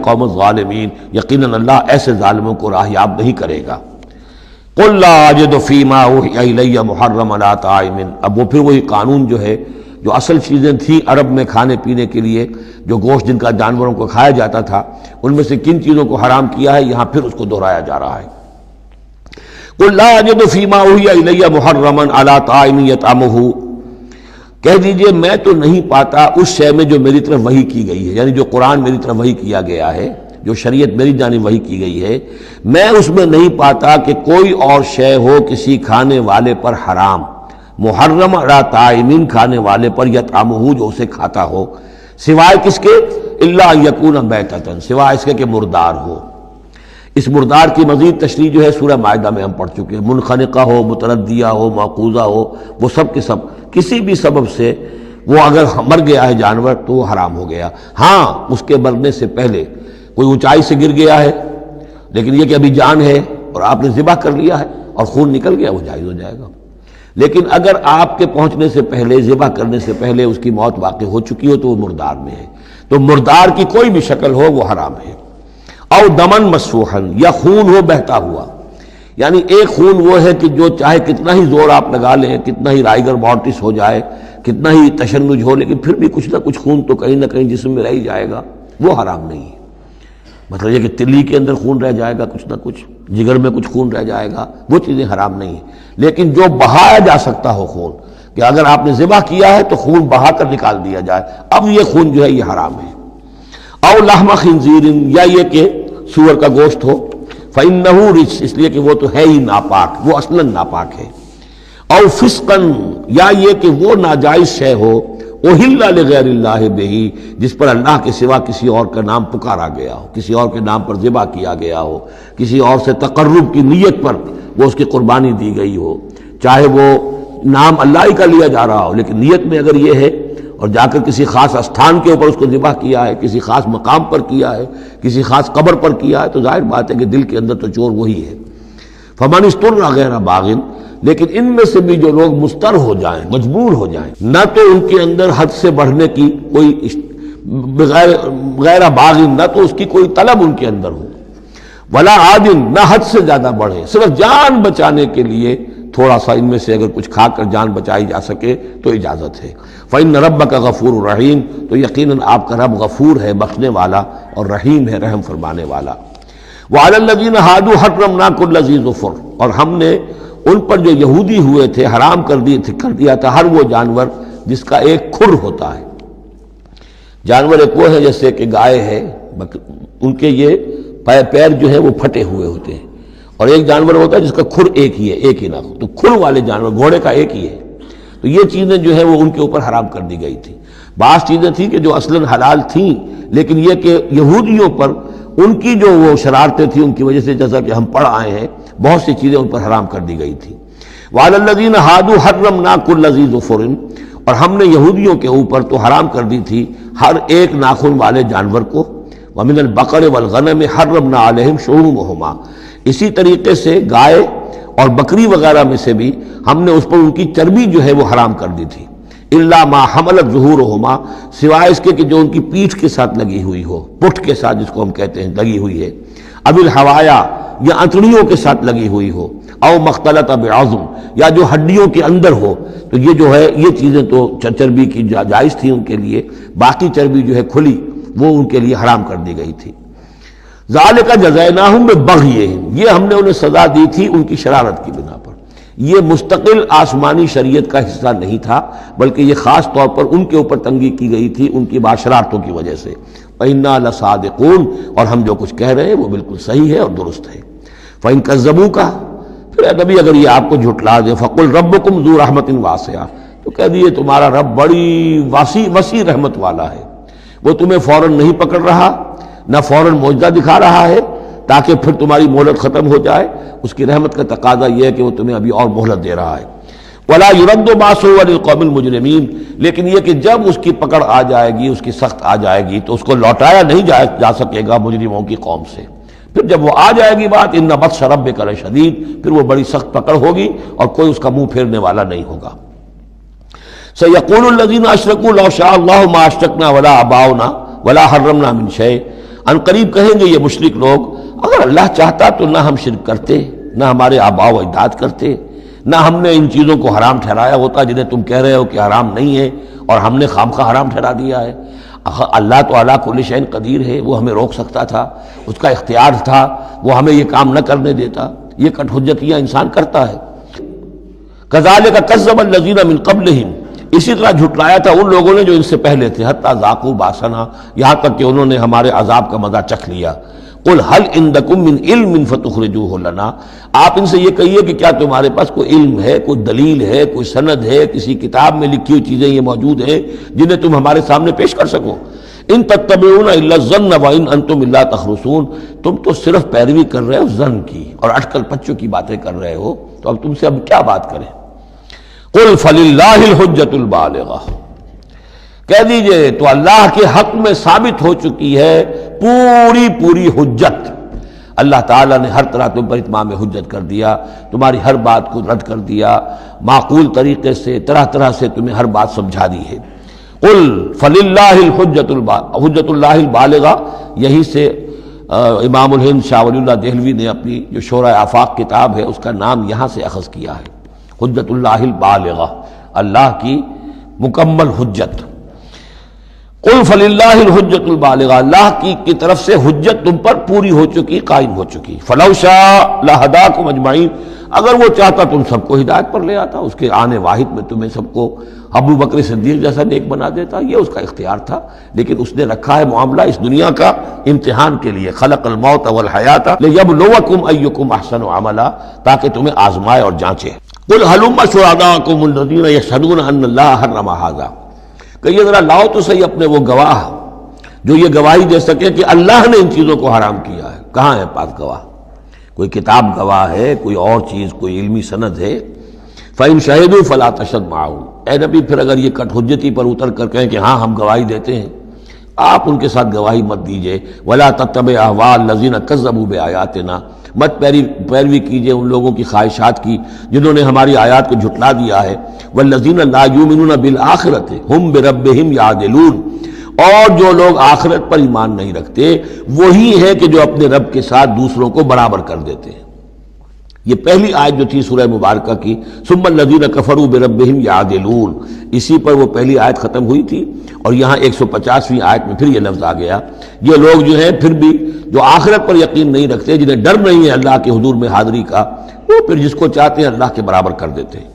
القوم الظالمین، یقیناً اللہ ایسے ظالموں کو راہیاب نہیں کرے گا۔ قل لا اجد فیما اوحی الی محرما علی طاعم، اب وہ پھر وہی قانون جو ہے، جو اصل چیزیں تھیں عرب میں کھانے پینے کے لیے، جو گوشت جن کا جانوروں کو کھایا جاتا تھا، ان میں سے کن چیزوں کو حرام کیا ہے، یہاں پھر اس کو دہرایا جا رہا ہے۔ قل لا اجد فیما اوحی الی محرما علی طاعم یطعمہ، کہہ دیجئے میں تو نہیں پاتا اس شے میں جو میری طرف وحی کی گئی ہے، یعنی جو قرآن میری طرف وحی کیا گیا ہے، جو شریعت میری جانب وحی کی گئی ہے، میں اس میں نہیں پاتا کہ کوئی اور شے ہو کسی کھانے والے پر حرام، محرم علی طاعم کھانے والے پر، یطعمہ جو اسے کھاتا ہو، سوائے کس کے؟ الا ان یکون میتۃ، سوائے اس کے کہ مردار ہو۔ اس مردار کی مزید تشریح جو ہے سورہ مائدہ میں ہم پڑھ چکے ہیں، منخنقہ ہو، متردیہ ہو، موقوذہ ہو، وہ سب کے سب کسی بھی سبب سے وہ اگر مر گیا ہے جانور تو وہ حرام ہو گیا۔ ہاں اس کے مرنے سے پہلے کوئی اونچائی سے گر گیا ہے، لیکن یہ کہ ابھی جان ہے اور آپ نے ذبح کر لیا ہے اور خون نکل گیا، وہ جائز ہو جائے گا۔ لیکن اگر آپ کے پہنچنے سے پہلے، ذبح کرنے سے پہلے اس کی موت واقع ہو چکی ہو تو وہ مردار میں ہے، تو مردار کی کوئی بھی شکل ہو وہ حرام ہے۔ او دمن مسفوحا، یا خون ہو بہتا ہوا، یعنی ایک خون وہ ہے کہ جو چاہے کتنا ہی زور آپ لگا لیں، کتنا ہی رائگر مارٹس ہو جائے، کتنا ہی تشنج ہو، لیکن پھر بھی کچھ نہ کچھ خون تو کہیں نہ کہیں جسم میں رہ ہی جائے گا، وہ حرام نہیں ہے۔ مطلب یہ کہ تلی کے اندر خون رہ جائے گا کچھ نہ کچھ، جگر میں کچھ خون رہ جائے گا، وہ چیزیں حرام نہیں ہیں۔ لیکن جو بہایا جا سکتا ہو خون، کہ اگر آپ نے ذبح کیا ہے تو خون بہا کر نکال دیا جائے، اب یہ خون جو ہے یہ حرام ہے۔ او لحم خنزیر، یا یہ کہ سور کا گوشت ہو، فإنہ رجس، اس لیے کہ وہ تو ہے ہی ناپاک، وہ اصلاً ناپاک ہے۔ او فسقا، یا یہ کہ وہ ناجائز شے ہو، احل لغیر اللہ بہ، جس پر اللہ کے سوا کسی اور کا نام پکارا گیا ہو، کسی اور کے نام پر ذبح کیا گیا ہو، کسی اور سے تقرب کی نیت پر وہ اس کی قربانی دی گئی ہو، چاہے وہ نام اللہ ہی کا لیا جا رہا ہو، لیکن نیت میں اگر یہ ہے اور جا کر کسی خاص استھان کے اوپر اس کو ذبح کیا ہے، کسی خاص مقام پر کیا ہے، کسی خاص قبر پر کیا ہے، تو ظاہر بات ہے کہ دل کے اندر تو چور وہی ہے۔ فمن اضطر غیر باغ، لیکن ان میں سے بھی جو لوگ مضطر ہو جائیں، مجبور ہو جائیں، نہ تو ان کے اندر حد سے بڑھنے کی کوئی غیر باغ، نہ تو اس کی کوئی طلب ان کے اندر ہو، ولا عاد، نہ حد سے زیادہ بڑھے، صرف جان بچانے کے لیے تھوڑا سا ان میں سے اگر کچھ کھا کر جان بچائی جا سکے تو اجازت ہے۔ فإن ربک غفور رحیم، تو یقیناً آپ کا رب غفور ہے، بخشنے والا، اور رحیم ہے، رحم فرمانے والا۔ وعلی الذین ہادوا حرمنا کل ذی ظفر، اور ہم نے ان پر جو یہودی ہوئے تھے حرام کر دیا تھا ہر وہ جانور جس کا ایک کھر ہوتا ہے۔ جانور ایک وہ ہے جیسے کہ گائے ہے، ان کے یہ پیر جو ہے وہ پھٹے ہوئے ہوتے ہیں، اور ایک جانور ہوتا ہے جس کا کھر ایک ہی ہے، ایک ہی نہ، تو کھر والے جانور گھوڑے کا ایک ہی ہے، تو یہ چیزیں جو ہے وہ ان کے اوپر حرام کر دی گئی تھی۔ بعض چیزیں تھیں کہ جو اصلاً حلال تھیں، لیکن یہ کہ یہودیوں پر ان کی جو وہ شرارتیں تھیں، ان کی وجہ سے جیسا کہ ہم پڑھ آئے ہیں، بہت سی چیزیں ان پر حرام کر دی گئی تھی۔ وعلی الذین ہادوا حرمنا کل ذی ظفر، اور ہم نے یہودیوں کے اوپر تو حرام کر دی تھی ہر ایک ناخن والے جانور کو۔ ومن البقر والغنم حرمنا علیہم شحومہما، اسی طریقے سے گائے اور بکری وغیرہ میں سے بھی ہم نے اس پر ان کی چربی جو ہے وہ حرام کر دی تھی۔ الا ما حملت ظہورہما، سوائے اس کے کہ جو ان کی پیٹھ کے ساتھ لگی ہوئی ہو، پٹھ کے ساتھ جس کو ہم کہتے ہیں لگی ہوئی ہے، اب الحوایا، یا انتڑیوں کے ساتھ لگی ہوئی ہو، او مختلط بعظم، یا جو ہڈیوں کے اندر ہو، تو یہ جو ہے یہ چیزیں تو چربی کی جائز تھی ان کے لیے، باقی چربی جو ہے کھلی وہ ان کے لیے حرام کر دی گئی تھی۔ ذالک جزیناہم ببغیہم، یہ ہم نے انہیں سزا دی تھی ان کی شرارت کی بنا پر۔ یہ مستقل آسمانی شریعت کا حصہ نہیں تھا، بلکہ یہ خاص طور پر ان کے اوپر تنگی کی گئی تھی ان کی شرارتوں کی وجہ سے۔ وَإِنَّا لَصَادِقُونَ، اور ہم جو کچھ کہہ رہے ہیں وہ بالکل صحیح ہے اور درست ہے۔ فَإِن كَذَّبُوكَ، پھر اے نبی اگر یہ آپ کو جھٹلا دے، فَقُلْ رَبُّكُمْ ذُو رَحْمَةٍ وَاسِعَةٍ، تو کہہ دیے تمہارا رب بڑی وسیع رحمت والا ہے، وہ تمہیں فوراً نہیں پکڑ رہا، نہ فوراً معجزہ دکھا رہا ہے تاکہ پھر تمہاری مہلت ختم ہو جائے، اس کی رحمت کا تقاضا یہ ہے کہ وہ تمہیں ابھی اور مہلت دے رہا ہے۔ وَلَا يُرَدُّ بَأْسُهُ عَنِ الْقَوْمِ الْمُجْرِمِينَ، لیکن یہ کہ جب اس کی پکڑ آ جائے گی، اس کی سخت آ جائے گی، تو اس کو لوٹایا نہیں جا سکے گا مجرموں کی قوم سے۔ پھر جب وہ آ جائے گی بات، إِنَّ بَطْشَ رَبِّكَ لَشَدِيدٌ، پھر وہ بڑی سخت پکڑ ہوگی اور کوئی اس کا منہ پھیرنے والا نہیں ہوگا۔ سَيَقُولُ الَّذِينَ أَشْرَكُوا لَوْ شَاءَ اللَّهُ مَا أَشْرَكْنَا وَلَا آبَاؤُنَا وَلَا حَرَّمْنَا مِن شَيْءٍ، ان قریب کہیں گے یہ مشرک لوگ اگر اللہ چاہتا تو نہ ہم شرک کرتے، نہ ہمارے آباء و اجداد کرتے، نہ ہم نے ان چیزوں کو حرام ٹھہرایا ہوتا جنہیں تم کہہ رہے ہو کہ حرام نہیں ہے اور ہم نے خامخواہ حرام ٹھہرا دیا ہے۔ اللہ تو علی کل شیء قدیر ہے، وہ ہمیں روک سکتا تھا، اس کا اختیار تھا، وہ ہمیں یہ کام نہ کرنے دیتا۔ یہ کٹ حجتیاں انسان کرتا ہے۔ کذالک کذب الذین من قبلہم، اسی طرح جھٹلایا تھا ان لوگوں نے جو ان سے پہلے تھے، حتی ذاقوا باسنا، یہاں تک کہ انہوں نے ہمارے عذاب کا مزہ چکھ لیا۔ قل هل عندکم من علم فتخرجوہ لنا، آپ ان سے یہ کہیے کہ کیا تمہارے پاس کوئی علم ہے، کوئی دلیل ہے، کوئی سند ہے، کسی کتاب میں لکھی ہوئی چیزیں یہ موجود ہیں جنہیں تم ہمارے سامنے پیش کر سکو؟ ان تتبعون الا الظن وان انتم الا تخرصون، تم تو صرف پیروی کر رہے ہو ظن کی اور اٹکل پچوں کی باتیں کر رہے ہو، تو اب تم سے اب کیا بات کریں؟ قل فللہ الحجۃ البالغہ، کہہ دیجئے تو اللہ کے حق میں ثابت ہو چکی ہے پوری حجت۔ اللہ تعالیٰ نے ہر طرح تم پر اتمام حجت کر دیا، تمہاری ہر بات کو رد کر دیا، معقول طریقے سے طرح طرح سے تمہیں ہر بات سمجھا دی ہے۔ قل فللہ حجت اللہ البالغہ، یہی سے امام الہند شاہ ولی اللہ دہلوی نے اپنی جو شورۂ آفاق کتاب ہے اس کا نام یہاں سے اخذ کیا ہے، حجت اللہ البالغہ، اللہ کی مکمل حجت۔ قل فللہ الحجۃ البالغہ، اللہ کی طرف سے حجت تم پر پوری ہو چکی، قائم ہو چکی۔ فلو شاء لہداکم اجمعین، اگر وہ چاہتا تم سب کو ہدایت پر لے آتا، اس کے آنے واحد میں تمہیں سب کو ابو بکر صدیق جیسا نیک بنا دیتا، یہ اس کا اختیار تھا، لیکن اس نے رکھا ہے معاملہ اس دنیا کا امتحان کے لیے۔ خلق الموت والحیات لیبلوکم ایکم احسن عملا، تاکہ تمہیں آزمائے اور جانچے۔ قل ہلم شہداءکم الذین یشہدون ان اللہ حرم ھذا، کہ یہ ذرا لاؤ تو صحیح اپنے وہ گواہ جو یہ گواہی دے سکے کہ اللہ نے ان چیزوں کو حرام کیا ہے۔ کہاں ہے پاس گواہ؟ کوئی کتاب گواہ ہے، کوئی اور چیز، کوئی علمی سند ہے؟ فَإِن شَهِدُوا فَلَا تَشْهَدْ مَعَهُمْ، اے نبی پھر اگر یہ کٹ حجتی پر اتر کر کہیں کہ ہاں ہم گواہی دیتے ہیں، آپ ان کے ساتھ گواہی مت دیجئے۔ وَلَا تَتَّبِعْ أَهْوَاءَ الَّذِينَ كَذَّبُوا بِآيَاتِنَا، مت پیروی کیجئے ان لوگوں کی خواہشات کی جنہوں نے ہماری آیات کو جھٹلا دیا ہے۔ وَالَّذِينَ لَا يُؤْمِنُونَ بِالْآخِرَةِ هُمْ بِرَبِّهِمْ يَعْدِلُونَ، اور جو لوگ آخرت پر ایمان نہیں رکھتے وہی ہے کہ جو اپنے رب کے ساتھ دوسروں کو برابر کر دیتے ہیں۔ یہ پہلی آیت جو تھی سورہ مبارکہ کی، ثم الذین کفروا بربہم یعدلون، اسی پر وہ پہلی آیت ختم ہوئی تھی، اور یہاں 150ویں آیت میں پھر یہ لفظ آ گیا۔ یہ لوگ جو ہیں پھر بھی جو آخرت پر یقین نہیں رکھتے، جنہیں ڈر نہیں ہے اللہ کے حضور میں حاضری کا، وہ پھر جس کو چاہتے ہیں اللہ کے برابر کر دیتے ہیں۔